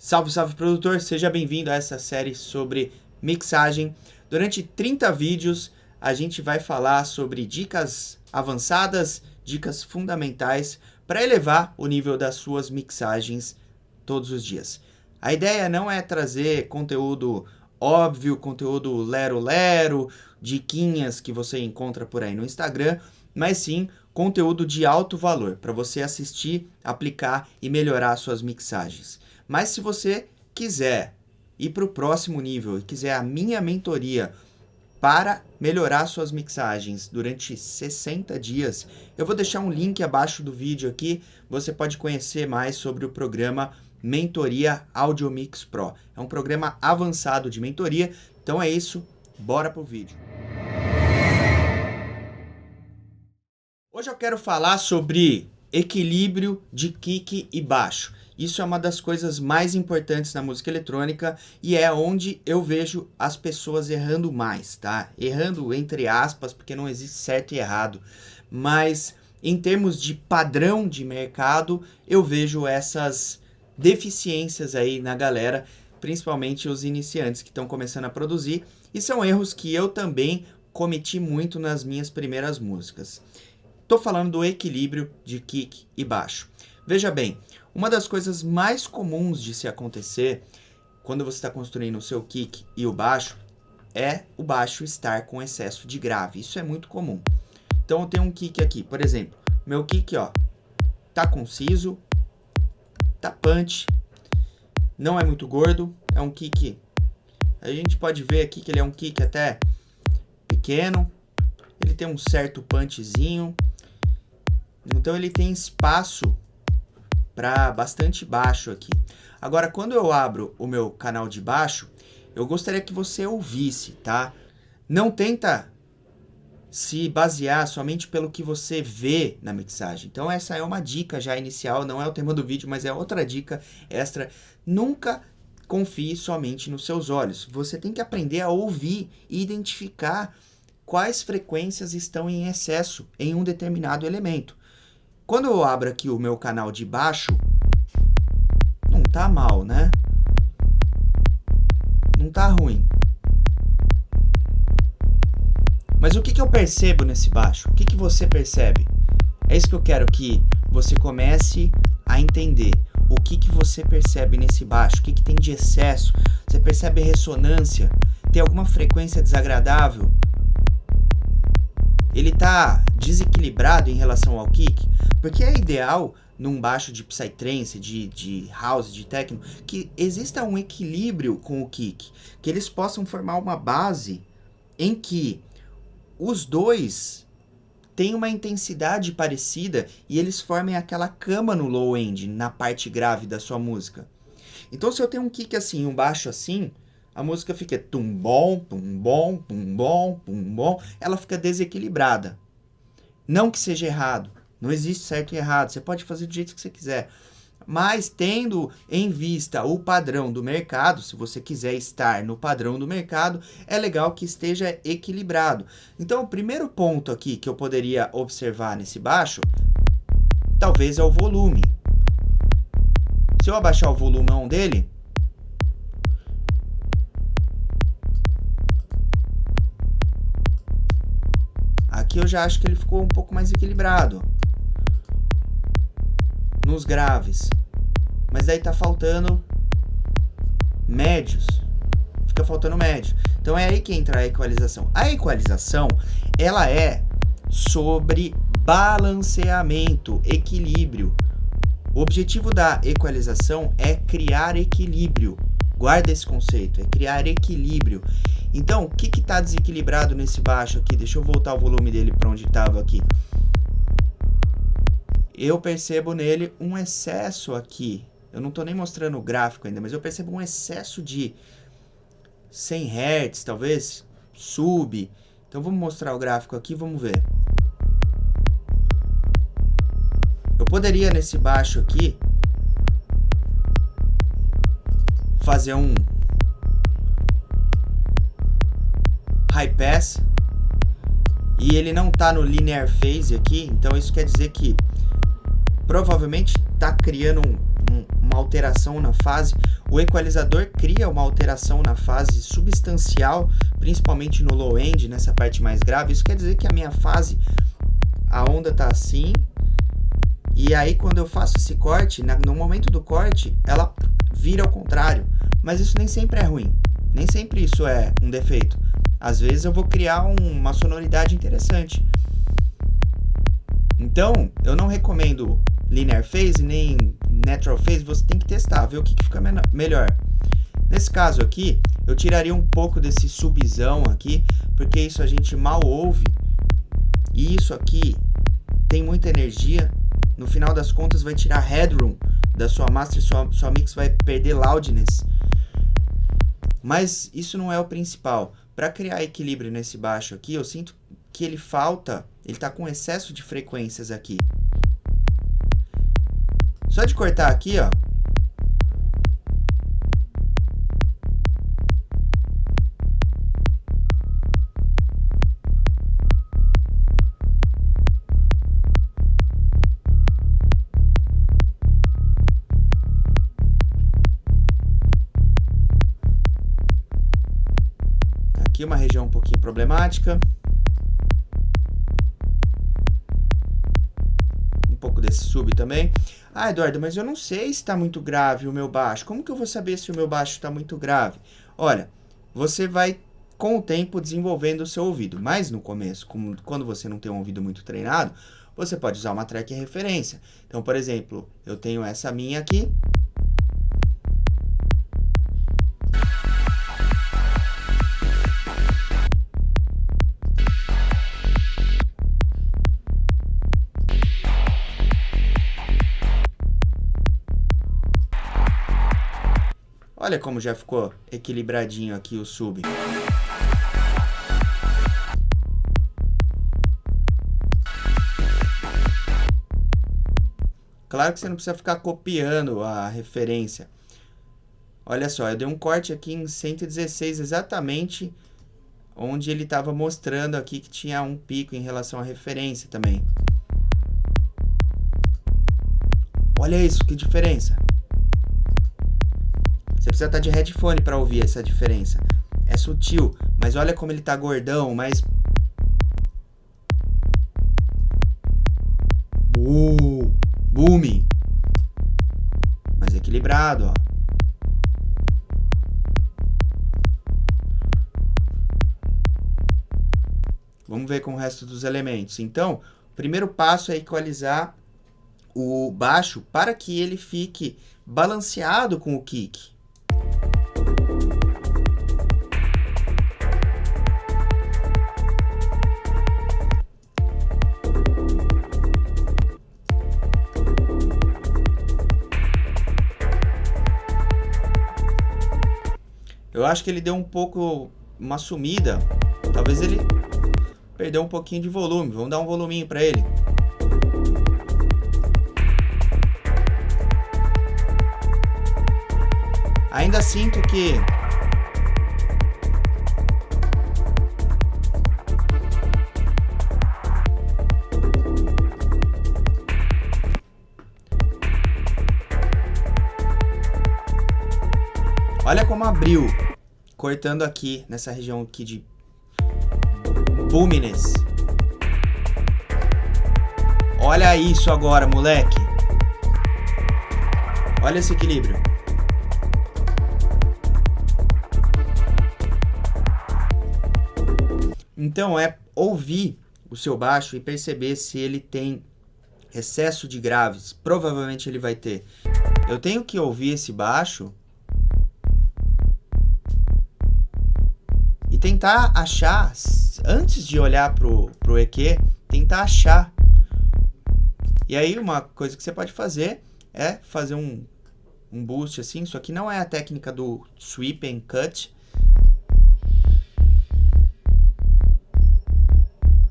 Salve, salve produtor, seja bem-vindo a essa série sobre mixagem. Durante 30 vídeos a gente vai falar sobre dicas avançadas, dicas fundamentais para elevar o nível das suas mixagens todos os dias. A ideia não é trazer conteúdo óbvio, conteúdo lero-lero, diquinhas que você encontra por aí no Instagram, mas sim conteúdo de alto valor para você assistir, aplicar e melhorar suas mixagens. Mas se você quiser ir para o próximo nível e quiser a minha mentoria para melhorar suas mixagens durante 60 dias, eu vou deixar um link abaixo do vídeo aqui. Você pode conhecer mais sobre o programa Mentoria Audio Mix Pro. É um programa avançado de mentoria. Então é isso, bora pro vídeo. Hoje eu quero falar sobre equilíbrio de kick e baixo. Isso é uma das coisas mais importantes na música eletrônica e é onde eu vejo as pessoas errando mais, tá? Errando entre aspas, porque não existe certo e errado. Mas em termos de padrão de mercado, eu vejo essas deficiências aí na galera, principalmente os iniciantes que estão começando a produzir. E são erros que eu também cometi muito nas minhas primeiras músicas. Tô falando do equilíbrio de kick e baixo. Veja bem, uma das coisas mais comuns de se acontecer quando você está construindo o seu kick e o baixo é o baixo estar com excesso de grave. Isso é muito comum. Então eu tenho um kick aqui, por exemplo, meu kick, ó, tá conciso, tá punch, não é muito gordo, é um kick. A gente pode ver aqui que ele é um kick até pequeno, ele tem um certo punchzinho, então ele tem espaço para bastante baixo aqui. Agora, quando eu abro o meu canal de baixo, eu gostaria que você ouvisse, tá? Não tenta se basear somente pelo que você vê na mixagem. Então essa é uma dica já inicial, não é o tema do vídeo, mas é outra dica extra. Nunca confie somente nos seus olhos. Você tem que aprender a ouvir e identificar quais frequências estão em excesso em um determinado elemento. Quando eu abro aqui o meu canal de baixo, não tá mal, né? Não tá ruim. Mas o que eu percebo nesse baixo? O que você percebe? É isso que eu quero que você comece a entender. O que você percebe nesse baixo? O que tem de excesso? Você percebe ressonância? Tem alguma frequência desagradável? Ele tá desequilibrado em relação ao kick? Porque é ideal num baixo de psytrance, de house, de techno, que exista um equilíbrio com o kick, que eles possam formar uma base em que os dois têm uma intensidade parecida e eles formem aquela cama no low end, na parte grave da sua música. Então se eu tenho um kick assim, um baixo assim, a música fica tum-bom, tum-bom, tum-bom, tum-bom, ela fica desequilibrada. Não que seja errado, não existe certo e errado, você pode fazer do jeito que você quiser. Mas tendo em vista o padrão do mercado, se você quiser estar no padrão do mercado, é legal que esteja equilibrado. Então o primeiro ponto aqui que eu poderia observar nesse baixo, talvez é o volume. Se eu abaixar o volumão dele, aqui eu já acho que ele ficou um pouco mais equilibrado nos graves, mas daí tá faltando médios, fica faltando médio. Então é aí que entra a equalização. A equalização, ela é sobre balanceamento, equilíbrio. O objetivo da equalização é criar equilíbrio. Guarda esse conceito, é criar equilíbrio. Então, o que está desequilibrado nesse baixo aqui? Deixa eu voltar o volume dele para onde estava aqui. Eu percebo nele um excesso aqui. Eu não estou nem mostrando o gráfico ainda, mas eu percebo um excesso de 100 Hz, talvez, sub. Então vamos mostrar o gráfico aqui, vamos ver. Eu poderia nesse baixo aqui fazer um high pass e ele não está no linear phase aqui, então isso quer dizer que provavelmente está criando uma uma alteração na fase. O equalizador cria uma alteração na fase substancial, principalmente no low end, nessa parte mais grave. Isso quer dizer que a minha fase, a onda tá assim, e aí quando eu faço esse corte, no momento do corte, ela vira ao contrário. Mas isso nem sempre é ruim, nem sempre isso é um defeito. Às vezes eu vou criar uma sonoridade interessante. Então, eu não recomendo linear phase nem natural phase, você tem que testar, ver o que fica melhor. Nesse caso aqui, eu tiraria um pouco desse subzão aqui, porque isso a gente mal ouve, e isso aqui tem muita energia, no final das contas vai tirar headroom da sua master, sua mix vai perder loudness. Mas isso não é o principal. Para criar equilíbrio nesse baixo aqui, eu sinto que ele falta, ele está com excesso de frequências aqui. Só de cortar aqui, ó. Aqui uma região um pouquinho problemática. Um pouco desse sub também. Ah, Eduardo, mas eu não sei se está muito grave o meu baixo. Como que eu vou saber se o meu baixo está muito grave? Olha, você vai com o tempo desenvolvendo o seu ouvido. Mas no começo, quando você não tem um ouvido muito treinado, você pode usar uma track referência. Então, por exemplo, eu tenho essa minha aqui. Olha como já ficou equilibradinho aqui o sub. Claro que você não precisa ficar copiando a referência. Olha só, eu dei um corte aqui em 116 exatamente onde ele estava mostrando aqui que tinha um pico em relação à referência também. Olha isso, que diferença. Você precisa estar de headphone para ouvir essa diferença. É sutil, mas olha como ele está gordão, mas... Boom! Mas equilibrado, ó. Vamos ver com o resto dos elementos. Então, o primeiro passo é equalizar o baixo para que ele fique balanceado com o kick. Eu acho que ele deu um pouco uma sumida. Talvez ele perdeu um pouquinho de volume. Vamos dar um voluminho para ele. Ainda sinto que olha como abriu, cortando aqui, nessa região aqui de boominess. Olha isso agora, moleque. Olha esse equilíbrio. Então é ouvir o seu baixo e perceber se ele tem excesso de graves. Provavelmente ele vai ter. Eu tenho que ouvir esse baixo e tentar achar, antes de olhar pro EQ, tentar achar. E aí uma coisa que você pode fazer é fazer um boost assim. Isso aqui não é a técnica do sweep and cut.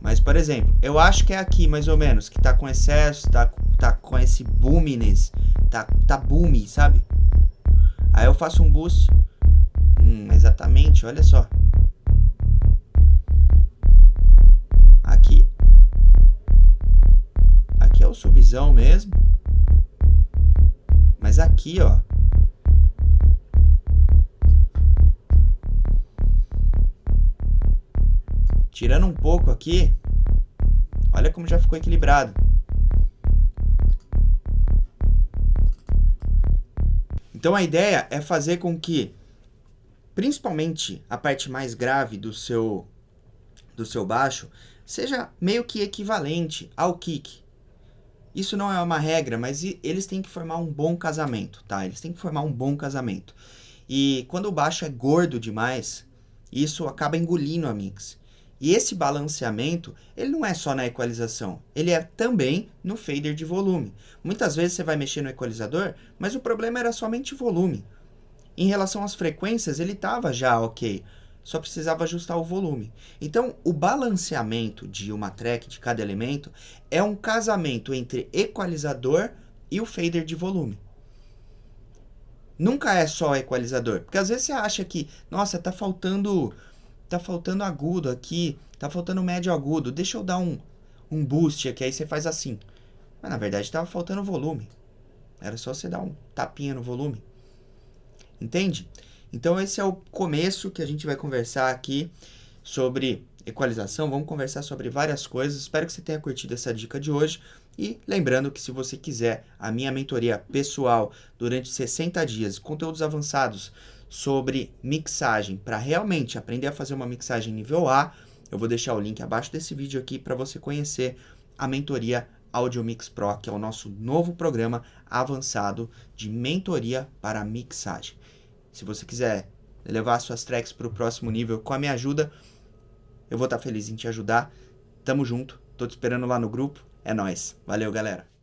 Mas, por exemplo, eu acho que é aqui mais ou menos, que tá com excesso, tá com esse boominess, tá boomy, sabe? Aí eu faço um boost. Exatamente, olha só. Aqui é o subzão mesmo. Mas aqui, ó, tirando um pouco aqui, olha como já ficou equilibrado. Então a ideia é fazer com que, principalmente a parte mais grave do seu baixo, seja meio que equivalente ao kick. Isso não é uma regra, mas eles têm que formar um bom casamento, tá? Eles têm que formar um bom casamento. E quando o baixo é gordo demais, isso acaba engolindo a mix. E esse balanceamento, ele não é só na equalização, ele é também no fader de volume. Muitas vezes você vai mexer no equalizador, mas o problema era somente volume. Em relação às frequências, ele estava já ok, só precisava ajustar o volume. Então, o balanceamento de uma track, de cada elemento, é um casamento entre equalizador e o fader de volume. Nunca é só equalizador, porque às vezes você acha que, nossa, tá faltando agudo aqui, tá faltando médio agudo, deixa eu dar um boost aqui, aí você faz assim. Mas na verdade estava faltando volume. Era só você dar um tapinha no volume. Entende? Então esse é o começo que a gente vai conversar aqui sobre equalização. Vamos conversar sobre várias coisas. Espero que você tenha curtido essa dica de hoje. E lembrando que se você quiser a minha mentoria pessoal durante 60 dias, conteúdos avançados sobre mixagem, para realmente aprender a fazer uma mixagem nível A, eu vou deixar o link abaixo desse vídeo aqui para você conhecer a mentoria Audio Mix Pro, que é o nosso novo programa avançado de mentoria para mixagem. Se você quiser levar suas tracks para o próximo nível com a minha ajuda, eu vou estar feliz em te ajudar. Tamo junto, tô te esperando lá no grupo. É nóis. Valeu, galera.